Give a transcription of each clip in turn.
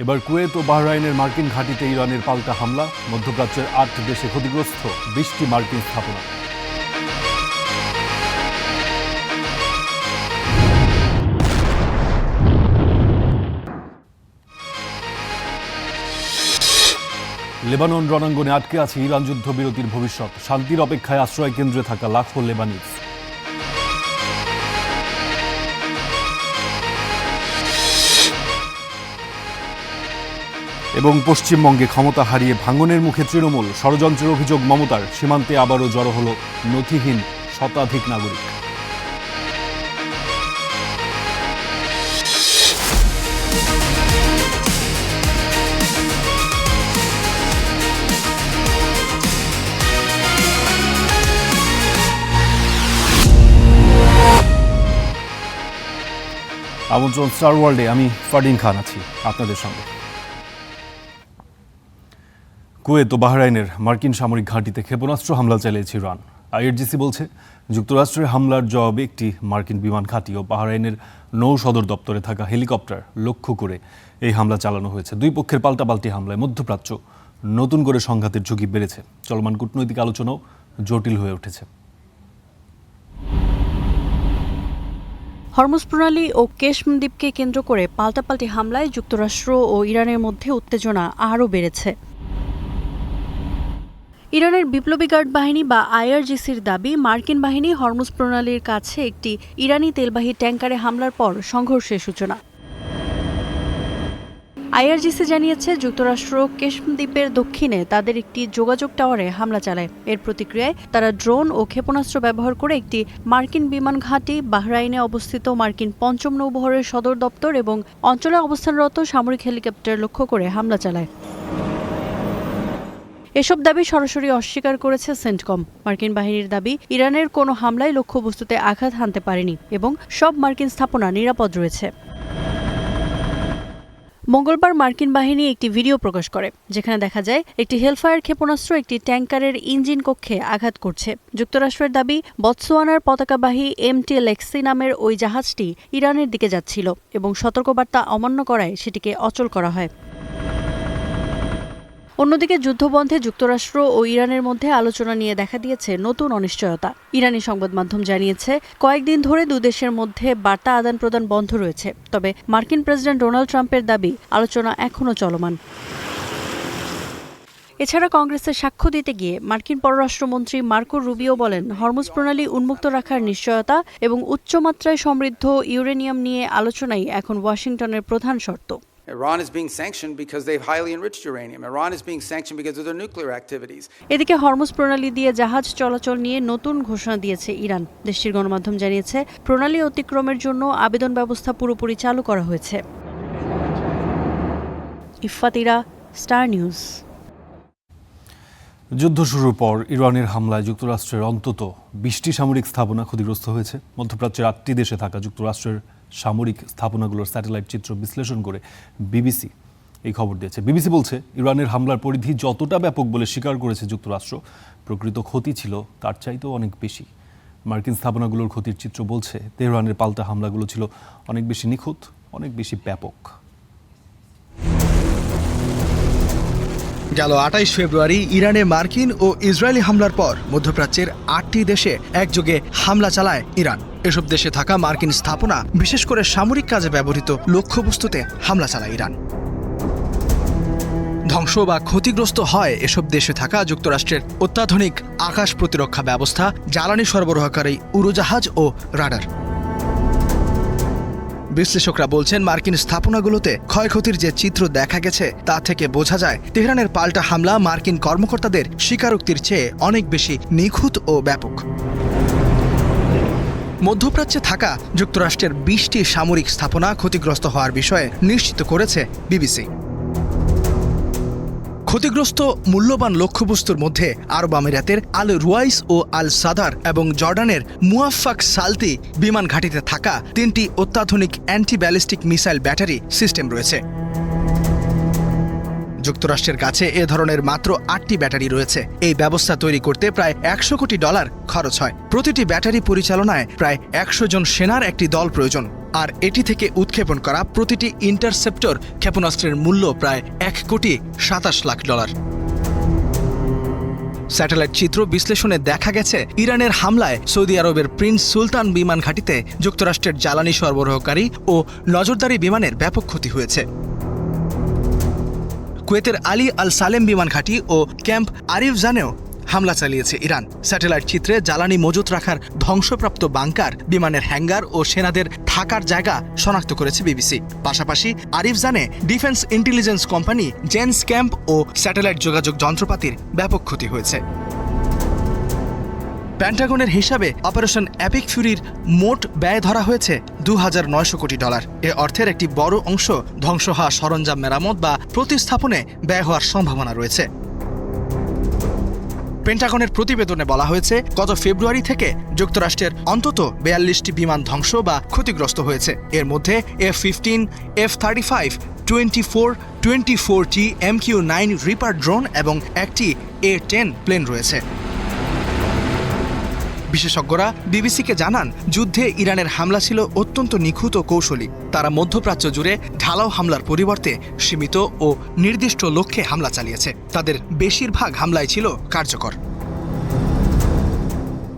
এবার কুয়েত ও বাহরাইনের মার্কিন ঘাঁটিতে ইরানের পাল্টা হামলা, মধ্যপ্রাচ্যের ৮ দেশে ক্ষতিগ্রস্ত ২০টি মার্কিন স্থাপনা। লেবানন রণাঙ্গনে আটকে আছে ইরান যুদ্ধবিরতির ভবিষ্যৎ, শান্তির অপেক্ষায় আশ্রয় কেন্দ্রে থাকা লাখো লেবানিজ। এবং পশ্চিমবঙ্গে ক্ষমতা হারিয়ে ভাঙনের মুখে তৃণমূল, ষড়যন্ত্রের অভিযোগ মমতার, সীমান্তে আবারও জড়ো হল নথিহীন শতাধিক নাগরিক। আমন্ত্রণ স্টার ওয়ার্ল্ডে, আমি ফারদিন খান আছি আপনাদের সঙ্গে। কুয়েত ও বাহরাইনের মার্কিন সামরিক ঘাঁটিতে ক্ষেপণাস্ত্র হামলা চালিয়েছে ইরান। আইআরজিসি বলছে, যুক্তরাষ্ট্রের হামলার জবাবে একটি মার্কিন বিমান ঘাঁটি ও বাহরাইনের নৌ সদর দপ্তরে থাকা হেলিকপ্টার লক্ষ্য করে এই হামলা চালানো হয়েছে। দুই পক্ষের পাল্টাপাল্টি হামলায় মধ্যপ্রাচ্য নতুন করে সংঘাতের ঝুঁকি বেড়েছে। চলমান কূটনৈতিক আলোচনাও জটিল হয়ে উঠেছে। হরমুজ প্রণালী ও কেশম দ্বীপকে কেন্দ্র করে পাল্টাপাল্টি হামলায় যুক্তরাষ্ট্র ও ইরানের মধ্যে উত্তেজনা আরও বেড়েছে। ইরানের বিপ্লবী গার্ড বাহিনী বা আইআরজিসির দাবি, মার্কিন বাহিনী হরমুজ প্রণালীর কাছে একটি ইরানি তেলবাহী ট্যাঙ্কারে হামলার পর সংঘর্ষের সূচনা। আইআরজিসি জানিয়েছে, যুক্তরাষ্ট্র কেশম দ্বীপের দক্ষিণে তাদের একটি যোগাযোগ টাওয়ারে হামলা চালায়। এর প্রতিক্রিয়ায় তারা ড্রোন ও ক্ষেপণাস্ত্র ব্যবহার করে একটি মার্কিন বিমান ঘাঁটি, বাহরাইনে অবস্থিত মার্কিন পঞ্চম নৌবহরের সদর দপ্তর এবং অঞ্চলে অবস্থানরত সামরিক হেলিকপ্টার লক্ষ্য করে হামলা চালায়। এসব দাবি সরাসরি অস্বীকার করেছে সেন্টকম। মার্কিন বাহিনীর দাবি, ইরানের কোনো হামলায় লক্ষ্যবস্তুতে আঘাত হানতে পারেনি এবং সব মার্কিন স্থাপনা নিরাপদ রয়েছে। মঙ্গলবার মার্কিন বাহিনী একটি ভিডিও প্রকাশ করে, যেখানে দেখা যায় একটি হেলফায়ার ক্ষেপণাস্ত্র একটি ট্যাঙ্কারের ইঞ্জিন কক্ষে আঘাত করছে। যুক্তরাষ্ট্রের দাবি, বতসোয়ানার পতাকাবাহী MT লেক্সি নামের ওই জাহাজটি ইরানের দিকে যাচ্ছিল এবং সতর্কবার্তা অমান্য করায় সেটিকে অচল করা হয়। অন্যদিকে যুদ্ধবন্ধে যুক্তরাষ্ট্র ও ইরানের মধ্যে আলোচনা নিয়ে দেখা দিয়েছে নতুন অনিশ্চয়তা। ইরানি সংবাদ মাধ্যম জানিয়েছে, কয়েকদিন ধরে দুদেশের মধ্যে বার্তা আদান প্রদান বন্ধ রয়েছে। তবে মার্কিন প্রেসিডেন্ট ডোনাল্ড ট্রাম্পের দাবি, আলোচনা এখনও চলমান। এছাড়া কংগ্রেসে সাক্ষ্য দিতে গিয়ে মার্কিন পররাষ্ট্রমন্ত্রী মার্কো রুবিও বলেন, হরমুজ প্রণালী উন্মুক্ত রাখার নিশ্চয়তা এবং উচ্চমাত্রায় সমৃদ্ধ ইউরেনিয়াম নিয়ে আলোচনাই এখন ওয়াশিংটনের প্রধান শর্ত। Iran is being sanctioned because they've highly enriched uranium. Iran is being sanctioned because of their nuclear activities. এদিকে হরমুজ প্রণালী দিয়ে জাহাজ চলাচল নিয়ে নতুন ঘোষণা দিয়েছে ইরান। দেশটির গণমাধ্যম জানিয়েছে, প্রণালী অতিক্রমের জন্য আবেদন ব্যবস্থা পুরোপুরি চালু করা হয়েছে। ইফফাতিরা, স্টার নিউজ। যুদ্ধ শুরুর পর ইরানের হামলায় যুক্তরাষ্ট্রের অন্তত 20টি সামরিক স্থাপনা ক্ষতিগ্রস্ত হয়েছে। মধ্যপ্রাচ্যের 8টি দেশে থাকা যুক্তরাষ্ট্রের সামরিক স্থাপনাগুলোর স্যাটেলাইট চিত্র বিশ্লেষণ করে বিবিসি এই খবর দিয়েছে। বিবিসি বলছে, ইরানের হামলার পরিধি যতটা ব্যাপক বলে স্বীকার করেছে যুক্তরাষ্ট্র, প্রকৃত ক্ষতি ছিল তার চাইতেও অনেক বেশি। মার্কিন স্থাপনাগুলোর ক্ষতির চিত্র বলছে, তেহরানের পাল্টা হামলাগুলো ছিল অনেক বেশি নিখুঁত, অনেক বেশি ব্যাপক। গেল 28 ফেব্রুয়ারি ইরানে মার্কিন ও ইসরায়েলি হামলার পর মধ্যপ্রাচ্যের 8টি দেশে একযোগে হামলা চালায় ইরান। এসব দেশে থাকা মার্কিন স্থাপনা, বিশেষ করে সামরিক কাজে ব্যবহৃত লক্ষ্যবস্তুতে হামলা চালায় ইরান। ধ্বংস বা ক্ষতিগ্রস্ত হয় এসব দেশে থাকা যুক্তরাষ্ট্রের অত্যাধুনিক আকাশ প্রতিরক্ষা ব্যবস্থা, জ্বালানি সরবরাহকারী উড়োজাহাজ ও রাডার। বিশ্লেষকরা বলছেন, মার্কিন স্থাপনাগুলোতে ক্ষয়ক্ষতির যে চিত্র দেখা গেছে তা থেকে বোঝা যায়, তেহরানের পাল্টা হামলা মার্কিন কর্মকর্তাদের স্বীকারোক্তির চেয়ে অনেক বেশি নিখুঁত ও ব্যাপক। মধ্যপ্রাচ্যে থাকা যুক্তরাষ্ট্রের 20টি সামরিক স্থাপনা ক্ষতিগ্রস্ত হওয়ার বিষয়ে নিশ্চিত করেছে বিবিসি। ক্ষতিগ্রস্ত মূল্যবান লক্ষ্যবস্তুর মধ্যে আরব আমিরাতের আল রুয়াইস ও আল সাদার এবং জর্ডানের মুয়াফফাক সালতি বিমান ঘাঁটিতে থাকা 3টি অত্যাধুনিক anti ballistic missile battery system রয়েছে। যুক্তরাষ্ট্রের কাছে এ ধরনের মাত্র 8টি ব্যাটারি রয়েছে। এই ব্যবস্থা তৈরি করতে প্রায় $100 কোটি খরচ হয়। প্রতিটি ব্যাটারি পরিচালনায় প্রায় 100 জন সেনার একটি দল প্রয়োজন। আর এটি থেকে উৎক্ষেপণ করা প্রতিটি ইন্টারসেপ্টর ক্ষেপণাস্ত্রের মূল্য প্রায় $1,27,00,000। স্যাটেলাইট চিত্র বিশ্লেষণে দেখা গেছে ইরানের হামলায় সৌদি আরবের প্রিন্স সুলতান বিমান ঘাঁটিতে যুক্তরাষ্ট্রের জ্বালানি সরবরাহকারী ও নজরদারি বিমানের ব্যাপক ক্ষতি হয়েছে। কুয়েতের আলী আল সালেম বিমান ঘাঁটি ও ক্যাম্প আরিফজানেও হামলা চালিয়েছে ইরান। স্যাটেলাইট চিত্রে জ্বালানি মজুত রাখার ধ্বংসপ্রাপ্ত বাংকার, বিমানের হ্যাঙ্গার ও সেনাদের থাকার জায়গা শনাক্ত করেছে বিবিসি। পাশাপাশি আরিফজানে defence intelligence company Janes camp ও স্যাটেলাইট যোগাযোগ যন্ত্রপাতির ব্যাপক ক্ষতি হয়েছে। প্যান্টাগনের হিসাবে অপারেশন অ্যাপিক ফিউরির মোট ব্যয় ধরা হয়েছে $2,900 কোটি। এ অর্থের একটি বড় অংশ ধ্বংস হওয়া সরঞ্জাম মেরামত বা প্রতিস্থাপনে ব্যয় হওয়ার সম্ভাবনা রয়েছে। পেন্টাগনের প্রতিবেদনে বলা হয়েছে, গত ফেব্রুয়ারি থেকে যুক্তরাষ্ট্রের অন্তত 42টি বিমান ধ্বংস বা ক্ষতিগ্রস্ত হয়েছে। এর মধ্যে F-15, F-35, 24T MQ-9 reaper drone এবং একটি A-10 প্লেন রয়েছে। বিশেষজ্ঞরা বিবিসিকে জানান, যুদ্ধে ইরানের হামলা ছিল অত্যন্ত নিখুঁত ও কৌশলী। তারা মধ্যপ্রাচ্য জুড়ে ঢালাও হামলার পরিবর্তে সীমিত ও নির্দিষ্ট লক্ষ্যে হামলা চালিয়েছে। তাদের বেশিরভাগ হামলাই ছিল কার্যকর।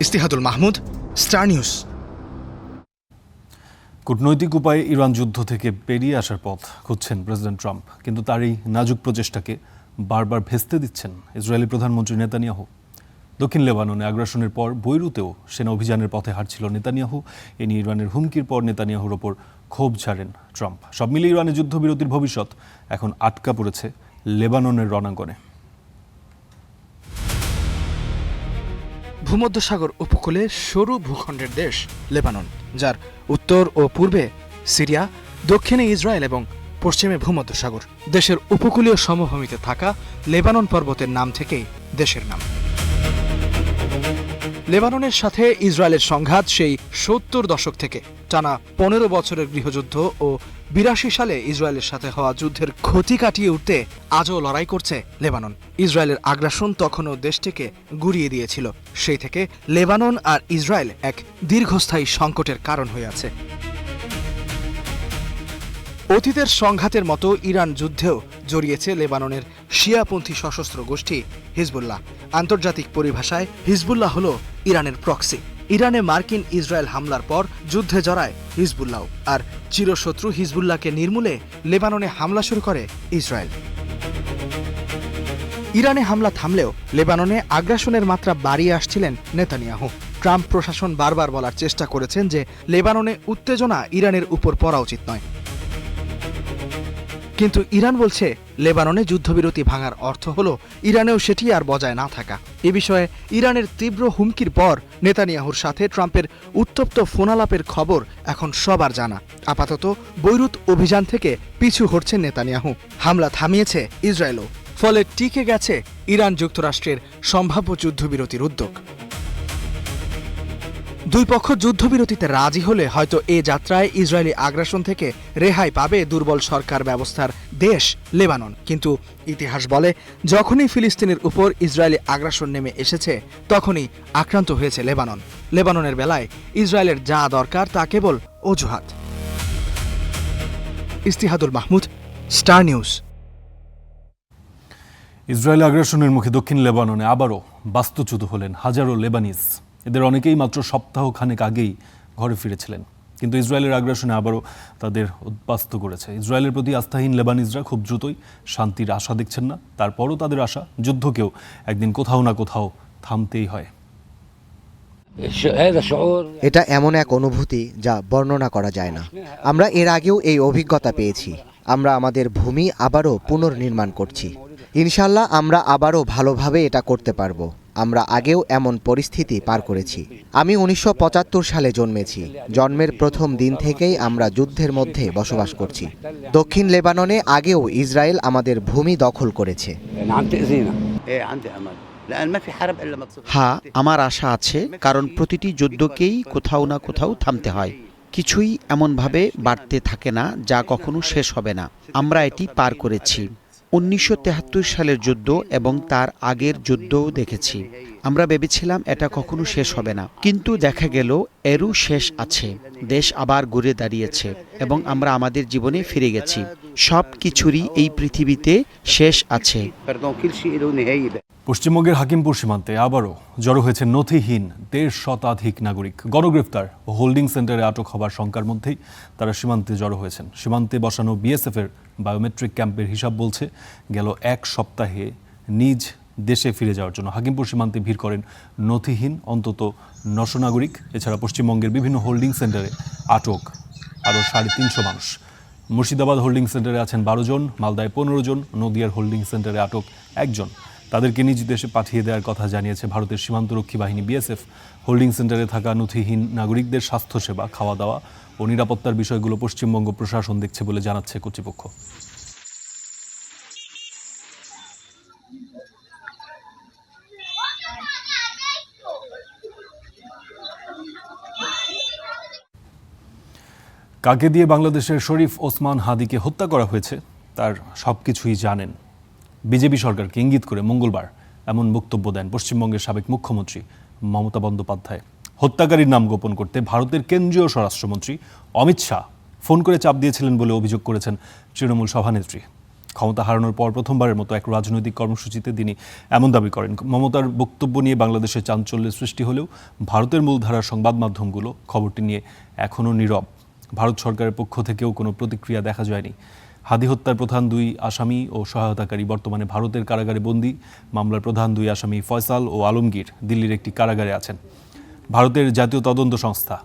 ইস্তিহাদুল মাহমুদ, স্টার নিউজ। কূটনৈতিক উপায়ে ইরান যুদ্ধ থেকে বেরিয়ে আসার পথ খুঁজছেন প্রেসিডেন্ট ট্রাম্প, কিন্তু তার এই নাজুক প্রচেষ্টাকে বারবার ভেস্তে দিচ্ছেন ইসরায়েলি প্রধানমন্ত্রী নেতানিয়াহু। দক্ষিণ লেবাননে আগ্রাসনের পর বৈরুতেও সেনা অভিযানের পথে হাঁটছিল নেতানিয়াহু। এ নিয়ে ইরানের হুমকির পর নেতানিয়াহুর ওপর ক্ষোভ ঝাড়েন ট্রাম্প। সব মিলিয়ে ইরানের যুদ্ধবিরতির ভবিষ্যৎ এখন আটকা পড়েছে লেবাননের রণাঙ্গনে। ভূমধ্যসাগর উপকূলে সরু ভূখণ্ডের দেশ লেবানন, যার উত্তর ও পূর্বে সিরিয়া, দক্ষিণে ইসরায়েল এবং পশ্চিমে ভূমধ্যসাগর। দেশের উপকূলীয় সমভূমিতে থাকা লেবানন পর্বতের নাম থেকেই দেশের নাম। লেবাননের সাথে ইসরায়েলের সংঘাত সেই 70 দশক থেকে। টানা 15 বছরের গৃহযুদ্ধ ও 82 সালে ইসরায়েলের সাথে হওয়া যুদ্ধের ক্ষতি কাটিয়ে উঠতে আজও লড়াই করছে লেবানন। ইসরায়েলের আগ্রাসন তখনও দেশটিকে গুঁড়িয়ে দিয়েছিল। সেই থেকে লেবানন আর ইসরায়েল এক দীর্ঘস্থায়ী সংকটের কারণ হয়ে আছে। অতীতের সংঘাতের মতো ইরান যুদ্ধেও জড়িয়েছে লেবাননের শিয়াপন্থী সশস্ত্র গোষ্ঠী হিজবুল্লাহ। আন্তর্জাতিক পরিভাষায় হিজবুল্লাহ হল ইরানের প্রক্সি। ইরানে মার্কিন ইসরায়েল হামলার পর যুদ্ধে জড়ায় হিজবুল্লাহ, আর চিরশত্রু হিজবুল্লাহকে নির্মূলে লেবাননে হামলা শুরু করে ইসরায়েল। ইরানে হামলা থামলেও লেবাননে আগ্রাসনের মাত্রা বাড়িয়ে আসছিলেন নেতানিয়াহু। ট্রাম্প প্রশাসন বারবার বলার চেষ্টা করেছেন যে লেবাননে উত্তেজনা ইরানের উপর পড়া উচিত নয়, কিন্তু ইরান বলছে লেবাননে যুদ্ধবিরতি ভাঙার অর্থ হলো ইরানেও সেটি আর বজায় না থাকা। এ বিষয়ে ইরানের তীব্র হুমকির পর নেতানিয়াহুর সাথে ট্রাম্পের উত্তপ্ত ফোনালাপের খবর এখন সবার জানা। আপাতত বৈরুত অভিযান থেকে পিছু হটছেন নেতানিয়াহু। হামলা থামিয়েছে ইসরায়েলও, ফলে টিকে গেছে ইরান যুক্তরাষ্ট্রের সম্ভাব্য যুদ্ধবিরতির উদ্যোগ। দুই পক্ষ যুদ্ধবিরতিতে রাজি হলে হয়তো এ যাত্রায় ইসরায়েলি আগ্রাসন থেকে রেহাই পাবে দুর্বল সরকার ব্যবস্থার দেশ লেবানন। কিন্তু ইতিহাস বলে, যখনই ফিলিস্তিনের উপর ইসরায়েলি আগ্রাসন নেমে এসেছে তখনই আক্রান্ত হয়েছে লেবানন। লেবাননের বেলায় ইসরায়েলের যা দরকার তা কেবল অজুহাত। ইস্তিহাদুল মাহমুদ, স্টার নিউজ। ইসরায়েলি আগ্রাসনের মুখে দক্ষিণ লেবাননে আবারও বাস্তুচ্যুত হলেন হাজারো লেবানিজ। এদের অনেকেই মাত্র সপ্তাহখানেক আগেই ঘরে ফিরেছিলেন, কিন্তু ইসরায়েলের আগ্রাসনে আবারও তাদের উদ্বাস্তু করেছে। ইসরায়েলের প্রতি আস্থাহীন লেবানিজরা খুব দ্রুতই শান্তির আশা দেখছেন না। তারপরও তাদের আশা, যুদ্ধকেও একদিন কোথাও না কোথাও থামতেই হয়। এটা এমন এক অনুভূতি যা বর্ণনা করা যায় না। আমরা এর আগেও এই অভিজ্ঞতা পেয়েছি। আমরা আমাদের ভূমি আবারও পুনর্নির্মাণ করছি। ইনশাল্লাহ আমরা আবারও ভালোভাবে এটা করতে পারবো। আমরা আগেও এমন পরিস্থিতি পার করেছি। আমি 1975 সালে জন্মেছি। জন্মের প্রথম দিন থেকেই আমরা যুদ্ধের মধ্যে বসবাস করছি। দক্ষিণ লেবাননে আগেও ইসরায়েল আমাদের ভূমি দখল করেছে। হ্যাঁ, আমার আশা আছে, কারণ প্রতিটি যুদ্ধকেই কোথাও না কোথাও থামতে হয়। কিছুই এমনভাবে বাড়তে থাকে না যা কখনো শেষ হবে না। আমরা এটি পার করেছি। 1973 সালের যুদ্ধ এবং তার আগের যুদ্ধও দেখেছি। আমরা ভেবেছিলাম এটা কখনো শেষ হবে না, কিন্তু দেখা গেল এরও শেষ আছে। দেশ আবার ঘুরে দাঁড়িয়েছে এবং আমরা আমাদের জীবনে ফিরে গেছি। সব কিছুরই এই পৃথিবীতে শেষ আছে। পশ্চিমবঙ্গের হাকিমপুর সীমান্তে আবারও জড়ো হয়েছে নথিহীন 1.5 শতাধিক নাগরিক। গণগ্রেফতার ও হোল্ডিং সেন্টারে আটক হবার শঙ্কার মধ্যেই তারা সীমান্তে জড়ো হয়েছেন। সীমান্তে বসানো বিএসএফের বায়োমেট্রিক ক্যাম্পের হিসাব বলছে গেল 1 সপ্তাহে নিজ দেশে ফিরে যাওয়ার জন্য হাকিমপুর সীমান্তে ভিড় করেন নথিহীন অন্তত 900 নাগরিক। এছাড়া পশ্চিমবঙ্গের বিভিন্ন হোল্ডিং সেন্টারে আটক আরও 350 মানুষ। মুর্শিদাবাদ হোল্ডিং সেন্টারে আছেন 12 জন, মালদায় 15 জন, নদিয়ার হোল্ডিং সেন্টারে আটক 1 জন। তাদেরকে নিজ দেশে পাঠিয়ে দেওয়ার কথা জানিয়েছে ভারতের সীমান্তরক্ষী বাহিনী বিএসএফ। হোল্ডিং সেন্টারে থাকা নথিহীন নাগরিকদের স্বাস্থ্যসেবা, খাওয়া দাওয়া ও নিরাপত্তার বিষয়গুলো পশ্চিমবঙ্গ প্রশাসন দেখছে বলে জানাচ্ছে কর্তৃপক্ষ। কাকে দিয়ে বাংলাদেশের শরীফ ওসমান হাদিকে হত্যা করা হয়েছে তার সবকিছুই জানেন। বিজেপি সরকারকে ইঙ্গিত করে মঙ্গলবার এমন বক্তব্য দেন পশ্চিমবঙ্গের সাবেক মুখ্যমন্ত্রী মমতা বন্দ্যোপাধ্যায়। হত্যাকারীর নাম গোপন করতে ভারতের কেন্দ্রীয় স্বরাষ্ট্রমন্ত্রী অমিত শাহ ফোন করে চাপ দিয়েছিলেন বলে অভিযোগ করেছেন তৃণমূল সভানেত্রী। ক্ষমতা হারানোর পর প্রথমবারের মতো এক রাজনৈতিক কর্মসূচিতে তিনি এমন দাবি করেন। মমতার বক্তব্য নিয়ে বাংলাদেশে চাঞ্চল্যের সৃষ্টি হলেও ভারতের মূলধারার সংবাদ মাধ্যমগুলো খবরটি নিয়ে এখনও নীরব। ভারত সরকারের পক্ষ থেকেও কোনো প্রতিক্রিয়া দেখা যায়নি। হাদি হত্যার প্রধান 2 আসামি ও সহায়তাকারী বর্তমানে ভারতের কারাগারে বন্দী। মামলার প্রধান 2 আসামি ফয়সাল ও আলমগীর দিল্লির একটি কারাগারে আছেন। ভারতের জাতীয় তদন্ত সংস্থা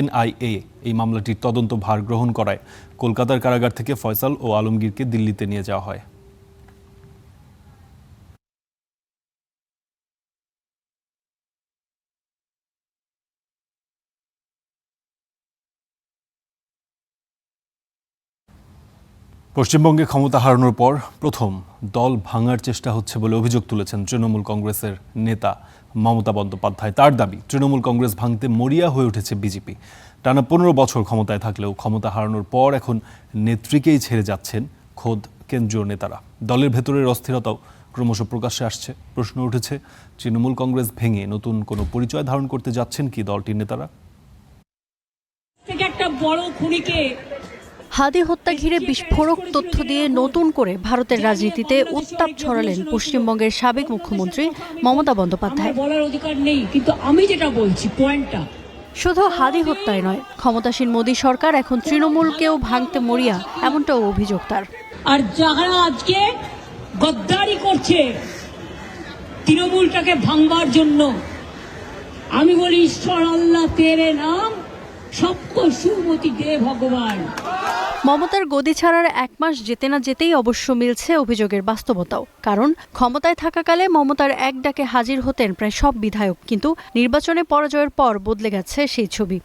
NIA এই মামলাটির তদন্ত ভার গ্রহণ করায় কলকাতার কারাগার থেকে ফয়সাল ও আলমগীরকে দিল্লিতে নিয়ে যাওয়া হয়। পশ্চিমবঙ্গে ক্ষমতা হারানোর পর প্রথম দল ভাঙার চেষ্টা হচ্ছে বলে অভিযোগ তুলেছেন তৃণমূল কংগ্রেসের নেতা মমতা বন্দ্যোপাধ্যায়। তার দাবি, তৃণমূল কংগ্রেস ভাঙতে মরিয়া হয়ে উঠেছে বিজেপি। টানা 15 বছর ক্ষমতায় থাকলেও ক্ষমতা হারানোর পর এখন নেত্রীকেই ছেড়ে যাচ্ছেন খোদ কেন্দ্রীয় নেতারা। দলের ভেতরের অস্থিরতাও ক্রমশ প্রকাশ্যে আসছে। প্রশ্ন উঠেছে, তৃণমূল কংগ্রেস ভেঙে নতুন কোনো পরিচয় ধারণ করতে যাচ্ছেন কি দলটির নেতারা? একটা বড় খুনিকে হাদি হত্যা ঘিরে বিস্ফোরক তথ্য দিয়ে নতুন করে ভারতের রাজনীতিতে উত্তাপ ছড়ালেন পশ্চিমবঙ্গের সাবেক মুখ্যমন্ত্রী মমতা বন্দ্যোপাধ্যায়। বলার অধিকার নেই, কিন্তু আমি যেটা বলছি পয়েন্টটা, শুধু হাদি হত্যায় নয়, ক্ষমতাসীন মোদী সরকার এখন তৃণমূলকেও ভাঙতে মরিয়া, এমনটাও অভিযোগ তার। আর যারা আজকে গদ্দারি করছে তৃণমূলটাকে ভাঙবার জন্য, আমি বলি ঈশ্বর আল্লাহ তেরে নাম সবকো সুমতি দে ভগবান। মমতার গদি ছাড়ার 1 মাস যেতে না যেতেই অবশ্য মিলছে অভিযোগের বাস্তবতাও। কারণ ক্ষমতায় থাকাকালে মমতার এক ডাকে হাজির হতেন প্রায় সব বিধায়ক, কিন্তু নির্বাচনে পরাজয়ের পর বদলে গেছে সেই ছবি।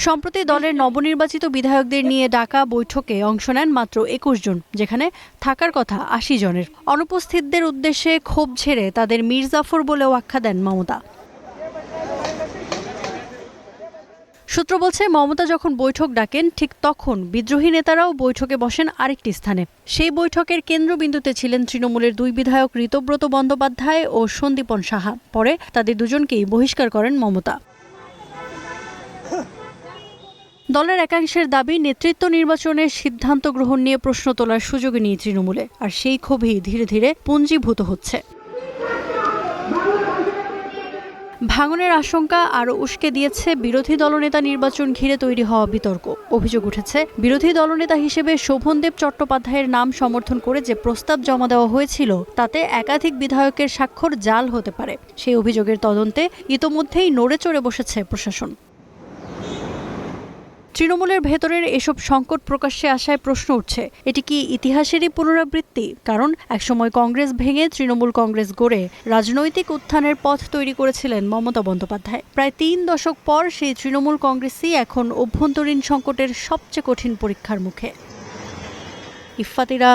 সম্প্রতি দলের নবনির্বাচিত বিধায়কদের নিয়ে ডাকা বৈঠকে অংশ নেন মাত্র 21 জন, যেখানে থাকার কথা 80 জনের। অনুপস্থিতদের উদ্দেশ্যে ক্ষোভ ঝেড়ে তাদের মীর জাফর বলেও আখ্যা দেন মমতা। সূত্র বলছে, মমতা যখন বৈঠক ডাকেন ঠিক তখন বিদ্রোহী নেতারাও বৈঠকে বসেন আরেকটি স্থানে। সেই বৈঠকের কেন্দ্রবিন্দুতে ছিলেন তৃণমূলের 2 বিধায়ক ঋতব্রত বন্দ্যোপাধ্যায় ও সন্দীপন সাহা। পরে তাদের দুজনকেই বহিষ্কার করেন মমতা। দলের একাংশের দাবি, নেতৃত্ব নির্বাচনের সিদ্ধান্ত গ্রহণ নিয়ে প্রশ্ন তোলার সুযোগ নেই তৃণমূলে, আর সেই ক্ষোভই ধীরে ধীরে পুঞ্জীভূত হচ্ছে। ভাঙনের আশঙ্কা আরও উস্কে দিয়েছে বিরোধী দলনেতা নির্বাচন ঘিরে তৈরি হওয়া বিতর্ক। অভিযোগ উঠেছে, বিরোধী দলনেতা হিসেবে শোভনদেব চট্টোপাধ্যায়ের নাম সমর্থন করে যে প্রস্তাব জমা দেওয়া হয়েছিল তাতে একাধিক বিধায়কের স্বাক্ষর জাল হতে পারে। সেই অভিযোগের তদন্তে ইতোমধ্যেই নড়ে চড়ে বসেছে প্রশাসন। তৃণমূলের ভেতরের এসব সংকট প্রকাশ্যে আসায় প্রশ্ন উঠছে, এটি কি ইতিহাসেরই পুনরাবৃত্তি? কারণ একসময় কংগ্রেস ভেঙে তৃণমূল কংগ্রেস গড়ে রাজনৈতিক উত্থানের পথ তৈরি করেছিলেন মমতা বন্দ্যোপাধ্যায়। প্রায় 3 দশক পর সেই তৃণমূল কংগ্রেসই এখন অভ্যন্তরীণ সংকটের সবচেয়ে কঠিন পরীক্ষার মুখে। ইফফাতিরা,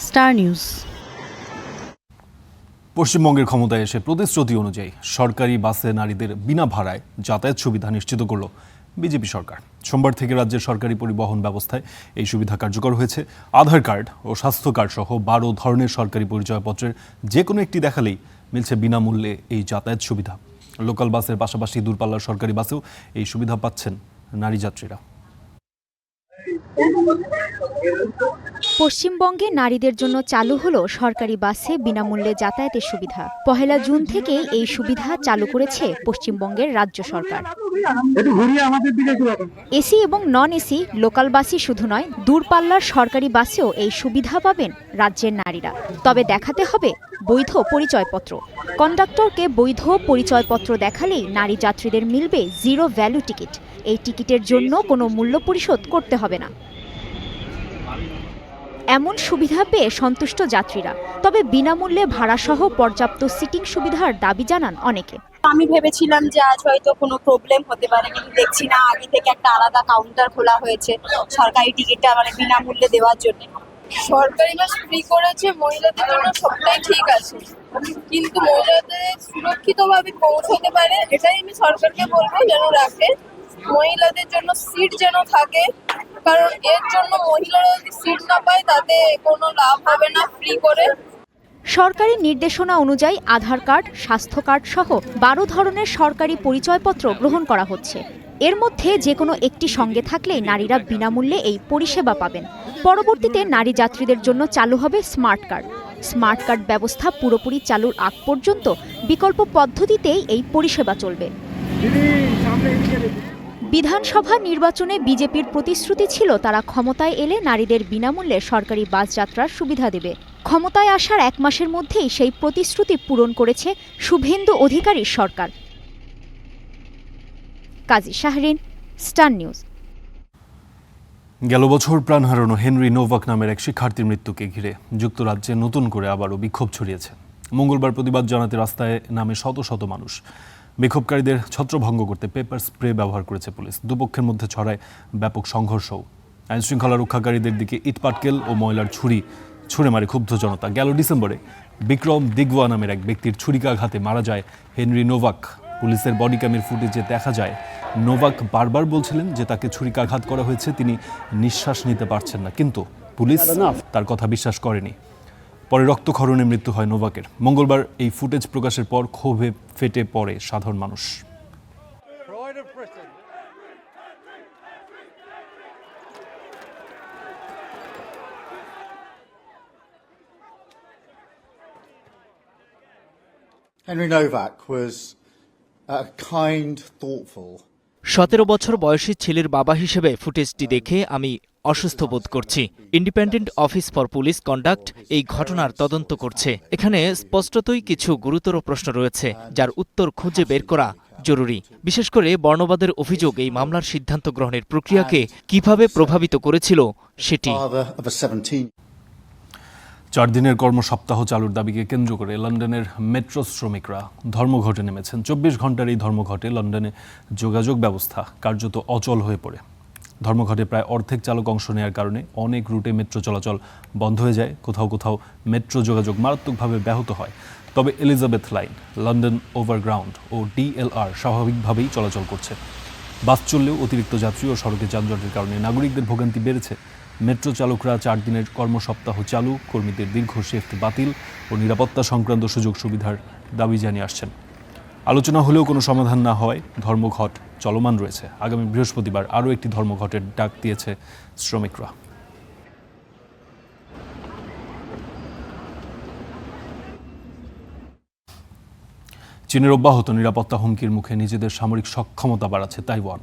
স্টার নিউজ। পশ্চিমবঙ্গের ক্ষমতায় এসে প্রতিশ্রুতি অনুযায়ী সরকারি বাসে নারীদের বিনা ভাড়ায় যাতায়াত সুবিধা নিশ্চিত করল বিজেপি সরকার। সোমবার থেকে রাজ্যের সরকারি পরিবহন ব্যবস্থায় এই সুবিধা কার্যকর হয়েছে। আধার কার্ড ও স্বাস্থ্য কার্ড সহ 12 ধরনের সরকারি পরিচয়পত্রের যে কোনো একটি দেখালেই মিলছে বিনামূল্যে এই যাতায়াত সুবিধা। লোকাল বাসের পাশাপাশি দূরপাল্লার সরকারি বাসেও এই সুবিধা পাচ্ছেন নারী যাত্রীরা। পশ্চিমবঙ্গে নারীদের জন্য চালু হলো সরকারি বাসে বিনামূল্যে যাতায়াতের সুবিধা। 1 জুন থেকে এই সুবিধা চালু করেছে পশ্চিমবঙ্গের রাজ্য সরকার। এসি এবং নন এসি লোকাল বাসই শুধু নয়, দূরপাল্লার সরকারি বাসেও এই সুবিধা পাবেন রাজ্যের নারীরা। তবে দেখাতে হবে বৈধ পরিচয়পত্র। কন্ডাক্টরকে বৈধ পরিচয়পত্র দেখালেই নারী যাত্রীদের মিলবে 0 ভ্যালু টিকিট। এই টিকিটের জন্য কোনো মূল্য পরিশোধ করতে হবে না। এমন সুবিধা পেয়ে সন্তুষ্ট যাত্রীরা। তবে বিনামূল্যে ভাড়াসহ পর্যাপ্ত সিটিং সুবিধার দাবি জানান অনেকে। আমি ভেবেছিলাম যে আজ হয়তো কোনো প্রবলেম হতে পারে, কিন্তু দেখছি না, আগে থেকে একটা আলাদা কাউন্টার খোলা হয়েছে সরকারি টিকিটটা বিনামূল্যে দেওয়ার জন্য। সরকারি বাস ফ্রি করেছে, মহিলাদের জন্য সবটাই ঠিক আছে, কিন্তু মহিলাদের সুরক্ষিতভাবে পৌঁছতে পারে এটাই আমি সরকারকে বলবো যেন রাখে। মহিলাদের জন্য সিট যেন থাকে, কারণ এর জন্য মহিলারা যদি সিট না পায় তাতে কোনো লাভ হবে না ফ্রি করে। সরকারি নির্দেশনা অনুযায়ী আধার কার্ড, স্বাস্থ্য কার্ড সহ 12 ধরনের সরকারি পরিচয়পত্র গ্রহণ করা হচ্ছে। এর মধ্যে যে কোনো একটি সঙ্গে থাকলেই নারীরা বিনামূল্যে এই পরিষেবা পাবেন। পরবর্তীতে নারী যাত্রীদের জন্য চালু হবে স্মার্ট কার্ড। স্মার্ট কার্ড ব্যবস্থা পুরোপুরি চালুর আগ পর্যন্ত বিকল্প পদ্ধতিতেই এই পরিষেবা চলবে। বিধানসভা নির্বাচনে বিজেপির প্রতিশ্রুতি ছিল তারা ক্ষমতায় এলে নারীদের বিনামূল্যে সরকারি বাস যাত্রার সুবিধা দেবে। ক্ষমতায় আসার 1 মাসের মধ্যেই সেই প্রতিশ্রুতি পূরণ করেছে শুভেন্দু অধিকারীর সরকার। কাজী শাহরিন, স্টার নিউজ। গেল বছর প্রাণ হারানো হেনরি নোভাক নামের এক শিক্ষার্থীর মৃত্যুকে ঘিরে যুক্তরাজ্যে নতুন করে আবারও বিক্ষোভ ছড়িয়েছে। মঙ্গলবার প্রতিবাদ জানাতে রাস্তায় নামে শত শত মানুষ। বিক্ষোভকারীদের ছত্রভঙ্গ করতে পেপার স্প্রে ব্যবহার করেছে পুলিশ। দুপক্ষের মধ্যে ছড়ায় ব্যাপক সংঘর্ষও। আইনশৃঙ্খলা রক্ষাকারীদের দিকে ইটপাটকেল ও ময়লার ছুঁড়ে মারে ক্ষুব্ধ জনতা। গেল ডিসেম্বরে বিক্রম দিগওয়া নামের এক ব্যক্তির ছুরিকাঘাতে মারা যায় হেনরি নোভাক। পুলিশের বডি ক্যামের ফুটেজে দেখা যায় নোভাক বারবার বলছিলেন যে তাকে ছুরিকাঘাত করা হয়েছে, তিনি নিঃশ্বাস নিতে পারছেন না, কিন্তু পুলিশ তার কথা বিশ্বাস করেনি। পরে রক্তক্ষরণে মৃত্যু হয় নোভাকের। মঙ্গলবার এই ফুটেজ প্রকাশের পর ক্ষোভে ফেটে পড়ে সাধারণ মানুষ। Henry Novak was kind, thoughtful. 17 বছর বয়সী ছেলের বাবা হিসেবে ফুটেজটি দেখে আমি অসুস্থ বোধ করছি। Independent office for police conduct এই ঘটনার তদন্ত করছে। এখানে স্পষ্টতই কিছু গুরুতর প্রশ্ন রয়েছে, যার উত্তর খুঁজে বের করা জরুরি। বিশেষ করে বর্ণবাদের অভিযোগ এই মামলার সিদ্ধান্ত গ্রহণের প্রক্রিয়াকে কিভাবে প্রভাবিত করেছিল সেটি। 4 দিনের কর্মসপ্তাহ চালুর দাবিকে কেন্দ্র করে লন্ডনের মেট্রো শ্রমিকরা ধর্মঘটে নেমেছেন। 24 ঘন্টার এই ধর্মঘটে লন্ডনে যোগাযোগ ব্যবস্থা কার্যত অচল হয়ে পড়ে। ধর্মঘটে প্রায় অর্ধেক চালক অংশ নেওয়ার কারণে অনেক রুটে মেট্রো চলাচল বন্ধ হয়ে যায়। কোথাও কোথাও মেট্রো যোগাযোগ মারাত্মকভাবে ব্যাহত হয়। তবে এলিজাবেথ লাইন, লন্ডন ওভারগ্রাউন্ড ও DLR স্বাভাবিকভাবেই চলাচল করছে। বাস চললেও অতিরিক্ত যাত্রী ও সড়কে যানজটের কারণে নাগরিকদের ভোগান্তি বেড়েছে। মেট্রো চালকরা 4 দিনের কর্মসপ্তাহ চালু, কর্মীদের দীর্ঘ শিফট বাতিল ও নিরাপত্তা সংক্রান্ত সুযোগ সুবিধার দাবি জানিয়ে আসছেন। আলোচনা হলেও কোনো সমাধান না হওয়ায় ধর্মঘট চলমান রয়েছে। আগামী বৃহস্পতিবার আরও একটি ধর্মঘটের ডাক দিয়েছে শ্রমিকরা। চীনের অব্যাহত নিরাপত্তা হুমকির মুখে নিজেদের সামরিক সক্ষমতা বাড়াচ্ছে তাইওয়ান।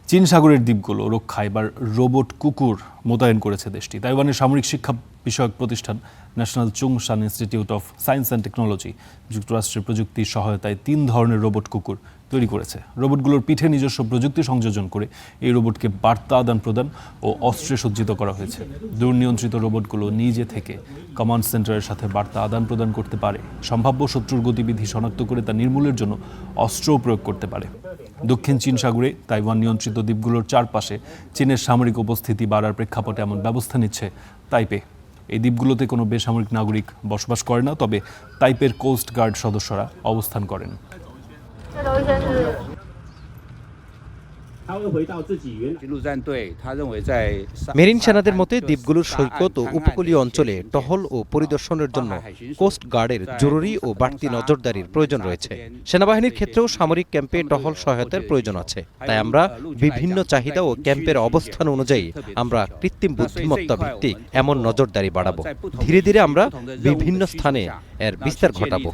চীন সাগরের দ্বীপগুলো রক্ষায় এবার রোবট কুকুর মোতায়েন করেছে দেশটি। তাইওয়ানের সামরিক শিক্ষা বিষয়ক প্রতিষ্ঠান national Chungshan institute of science and technology যুক্তরাষ্ট্রের প্রযুক্তির সহায়তায় 3 ধরনের রোবট কুকুর তৈরি করেছে। রোবটগুলোর পিঠে নিজস্ব প্রযুক্তি সংযোজন করে এই রোবটকে বার্তা আদান প্রদান ও অস্ত্রে সজ্জিত করা হয়েছে। দুর্নিয়ন্ত্রিত রোবটগুলো নিজে থেকে কমান্ড সেন্টারের সাথে বার্তা আদান প্রদান করতে পারে, সম্ভাব্য শত্রুর গতিবিধি শনাক্ত করে তা নির্মূলের জন্য অস্ত্রও প্রয়োগ করতে পারে। দক্ষিণ চীন সাগরে তাইওয়ান নিয়ন্ত্রিত দ্বীপগুলোর চারপাশে চীনের সামরিক উপস্থিতি বাড়ার প্রেক্ষাপটে এমন ব্যবস্থা নিচ্ছে তাইপে। এই দ্বীপগুলোতে কোনো বেসামরিক নাগরিক বসবাস করে না, তবে তাইপের কোস্ট গার্ড সদস্যরা অবস্থান করেন। মেরিন সেনাদের মতে দ্বীপগুলোর সৈকত ও উপকূলীয় অঞ্চলে টহল ও পরিদর্শনের জন্য কোস্ট গার্ডের জরুরি ও বাড়তি নজরদারির প্রয়োজন রয়েছে। সেনাবাহিনীর ক্ষেত্রেও সামরিক ক্যাম্পে টহল সহায়তার প্রয়োজন আছে। তাই আমরা বিভিন্ন চাহিদা ও ক্যাম্পের অবস্থান অনুযায়ী আমরা কৃত্রিম বুদ্ধিমত্তা ভিত্তিক এমন নজরদারি বাড়াবো। ধীরে ধীরে আমরা বিভিন্ন স্থানে এর বিস্তার ঘটাবো।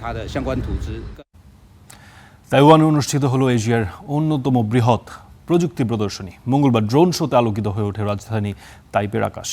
তাইওয়ানে অনুষ্ঠিত হলো এশিয়ার অন্যতম বৃহৎ প্রযুক্তি প্রদর্শনী। মঙ্গলবার ড্রোন শোতে আলোকিত হয়ে ওঠে রাজধানী তাইপের আকাশ।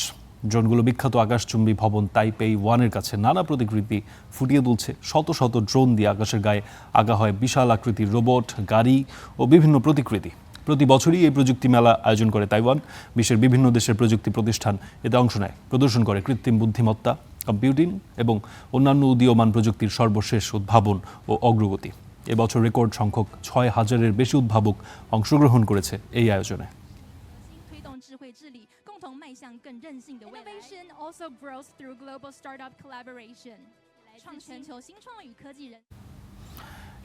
ড্রোনগুলো বিখ্যাত আকাশচুম্বী ভবন তাইপেই 1-এর কাছে নানা প্রতিকৃতি ফুটিয়ে তুলছে। শত শত ড্রোন দিয়ে আকাশের গায়ে আগা হয় বিশাল আকৃতির রোবট, গাড়ি ও বিভিন্ন প্রতিকৃতি। প্রতি বছরই এই প্রযুক্তি মেলা আয়োজন করে তাইওয়ান। বিশ্বের বিভিন্ন দেশের প্রযুক্তি প্রতিষ্ঠান এতে অংশ নেয়, প্রদর্শন করে কৃত্রিম বুদ্ধিমত্তা, কম্পিউটিং এবং অন্যান্য উদীয়মান প্রযুক্তির সর্বশেষ উদ্ভাবন ও অগ্রগতি। এবছর রেকর্ড সংখ্যক 6,000-এর বেশি উদ্ভাবক অংশগ্রহণ করেছে এই আয়োজনে।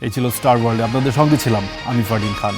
এই ছিল স্টার ওয়ার্ল্ডে, আপনাদের সঙ্গে ছিলাম আমি ফারদিন খান।